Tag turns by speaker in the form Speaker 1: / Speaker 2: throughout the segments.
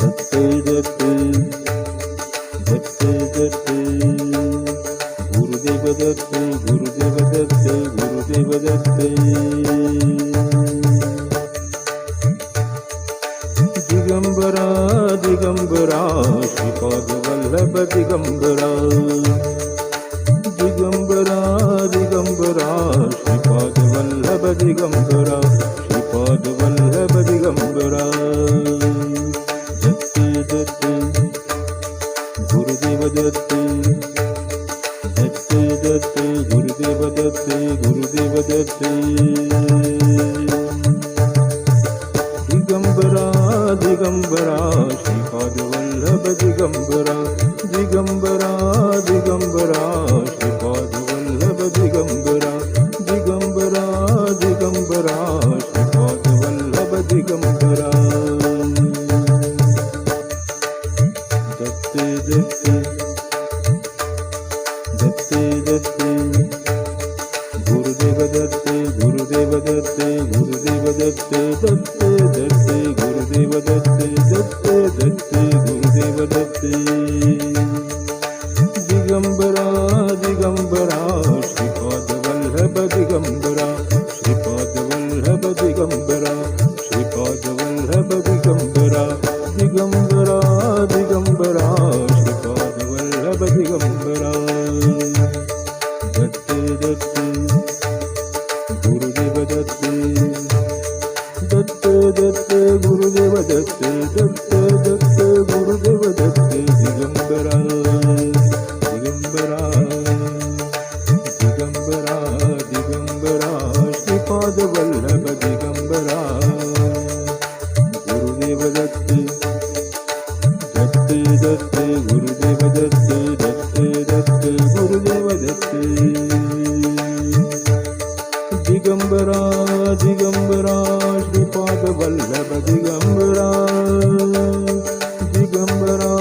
Speaker 1: दत्त दत्त दत्त दत्त गुरुदेव दत्त गुरुदेव दत्त गुरुदेव दत्त दिगंबरा दिगंबरा श्रीपाद वल्लभ दिगंबरा दिगंबरा दिगंबरा श्रीपाद वल्लभ दिगंबरा श्रीपाद वल्लभ दिगंबरा दत्त दत्त गुरुदेव दत्त दत्त दत्त गुरुदेव दत्त गुरुदेव दत्त दिगंबरा दिगंबरा श्रीपाद वल्लभ दिगंबरा दिगंबरा दिगंबरा श्रीपाद वल्लभ दिगंबरा दिगंबरा दिगंबरा श्रीपाद वल्लभ दिगंबरा दत्त दत्त दत्त दत्त गुरुदेव दत्त गुरुदेव दत्त गुरुदेव दत्त दत्त दत्त गुरुदेव दत्त दत्त दत्त गुरुदेव दत्त दिगंबरा दिगंबरा श्रीपाद वल्लभ दिगंबरा श्रीपाद वल्लभ दिगंबरा श्रीपाद वल्लभ दिगंबरा दिगंबरा दिगंबरा श्रीपाद वल्लभ दिगंबरा दत्त दत्त गुरुदेव दत्त दत्त दत्त गुरुदेव दत्त दत्त दत्त गुरुदेव दत्त दिगंबरा दिगंबरा दिगंबरा दिगंबरा श्रीपाद वल्लभ दिगंबरा गुरुदेव दत्त दत्त दत्त गुरुदेव दत्त दत्त दत्त गुरुदेव दत्त दिगंबरा दिगंबरा श्रीपाद वल्लभ दिगंबरा दिगंबरा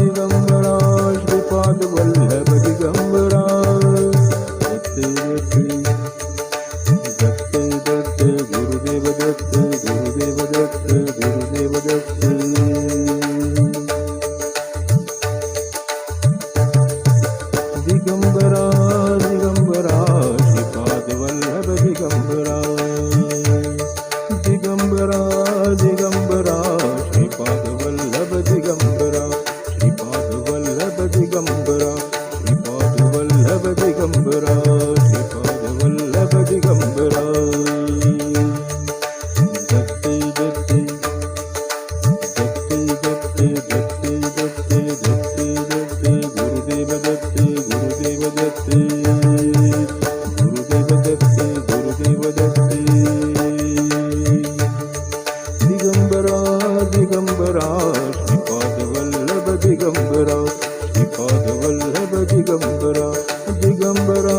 Speaker 1: दिगंबरा श्रीपाद वल्लभ दिगंबरा दत्त दत्त दत्त दत्त गुरुदेव दत्त गुरुदेव दत्त गुरुदेव दत्त दिगंबरा दिगंबरा श्रीपाद वल्लभ दिगंबरा दिगंबरा दिगंबरा श्रीपाद वल्लभ दिगंबरा श्रीपाद वल्लभ दिगंबरा श्रीपाद वल्लभ दिगंबरा श्रीपाद वल्लभ दिगंबरा दत्त दत्त दत्त दत्त दत्त दत्त दत्त दत्त गुरुदेव दत्त गुरुदेव दत्त गुरुदेव दत्त गुरुदेव दत्त दिगंबरा दिगंबरा श्रीपाद वल्लभ दिगंबरा श्रीपाद वल्लभ दिगंबरा दिगंबरा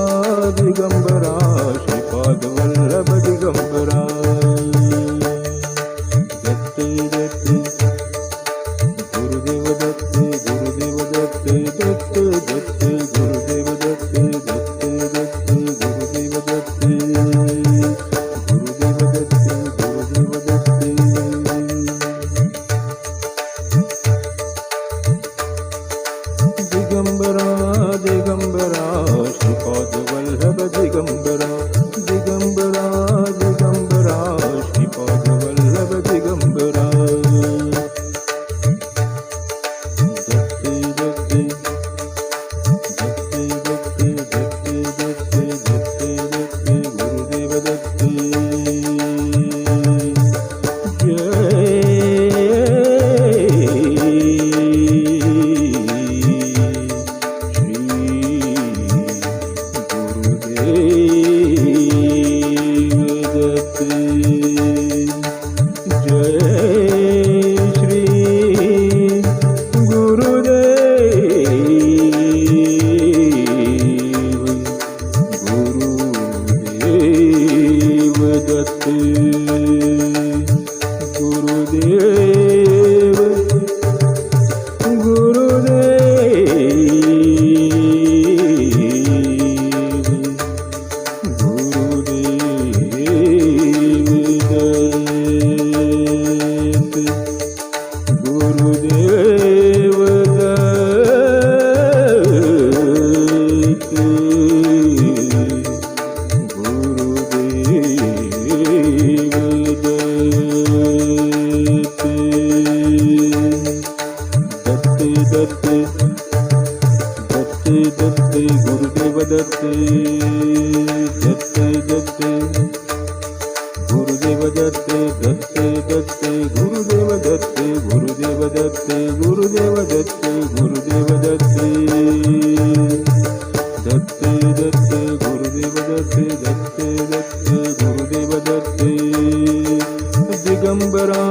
Speaker 1: दिगंबरा श्रीपाद वल्लभ दिगंबरा दत्त दत्त गुरुदेव दत्त गुरुदेव दत्त दत्त दत्त गुरुदेव दत्त दत्त दत्त गुरुदेव दत्त गुरुदेव दत्त गुरुदेव दत्त दिगंबरा दिगंबरा श्रीपाद वल्लभ दिगंबरा दिगंबरा दिगंबरा श्रीपाद वल्लभ दिगंबरा दत्त दत्त दत्त दत्त दत्त दत्त दत्त दत्त गुरुदेव दत्त गुरुदेव दत्ते दत्ते दत्ते गुरुदेव दत्ते दत्ते दत्ते गुरुदेव दत्ते दत्ते दत्ते गुरुदेव दत्ते गुरुदेव दत्ते गुरुदेव दत्ते गुरुदेव दत्ते दत्ते दत्ते गुरुदेव दत्ते दत्ते दत्ते गुरुदेव दत्ते दिगंबरा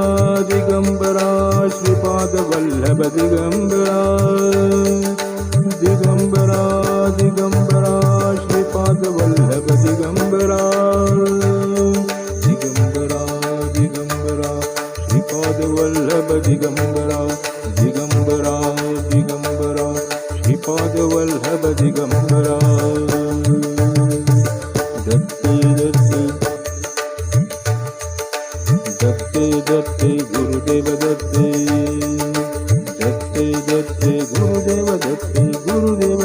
Speaker 1: दिगंबरा श्रीपाद वल्लभ दिगंबरा दिगंबरा दिगंबरा श्रीपाद वल्लभ दिगंबरा दिगंबरा दिगंबरा श्रीपाद वल्लभ दिगंबरा दिगंबरा दिगंबरा श्रीपाद वल्लभ दिगंबरा दत्ते दत्ते दत्ते दत्ते गुरुदेव दत्ते दत्ते दत्ते गुरुदेव दत्ते गुरुदेव